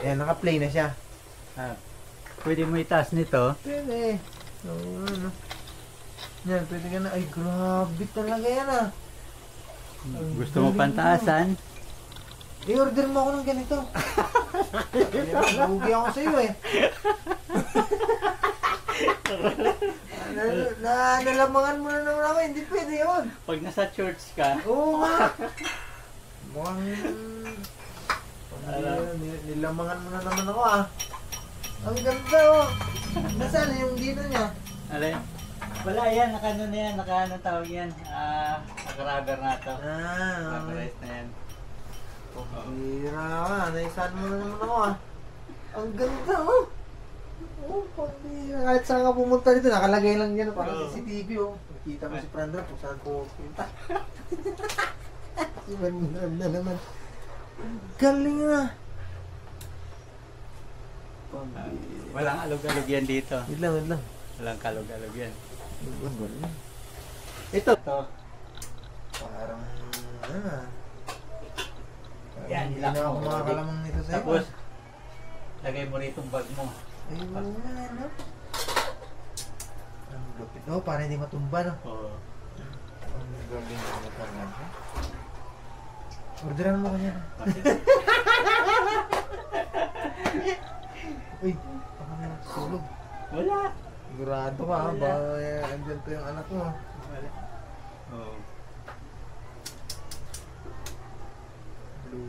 Ayan, naka-play na siya. Ah, pwede mo itaas nito. Pwede. Ano. Yan, pwede ka na. Ay, grabe talaga yan ah. Gusto mo pantaasan? I-order mo ako ng ganito. Lugi ako sa iyo eh. Nalamangan mo na naman ako, hindi pwede yun. Pag nasa church ka, Oo nga. Mukhang... Nilamangan mo na naman ako ah. Ang ganda oh. Nasaan yung dito niya? alay. Wala yan, nakano na yan, nakano tawag yan. Naka-rubber na to. Ah, okay. Rubberized na yan. Pambira ka, naisan mo na naman ako ah. Ang ganda oh. Oh, pambira. Kahit saan ka pumunta dito, nakalagay lang yan parang CCTV oh. Nakita mo si Prandra kung saan ko punta. Si Prandra na naman. Galing ah. Walang alog-alog yan dito. Wait lang. Walang kalog-alog yan. Galing. Ito. Parang, Yan, hindi lock na ako mo. makakalamang nito sa'yo. Tapos, lagay mo rito ang bag mo. Ayun na, no? Ang lupit. Oh, para hindi matumba, no? Oo. Ang galing mo talaga. Orderan mo kanya. Uy, baka may nagsulog. Wala. Sigurado ka, ha? Ba, andyan to yung anak mo, ha? Wala. Oo. Blue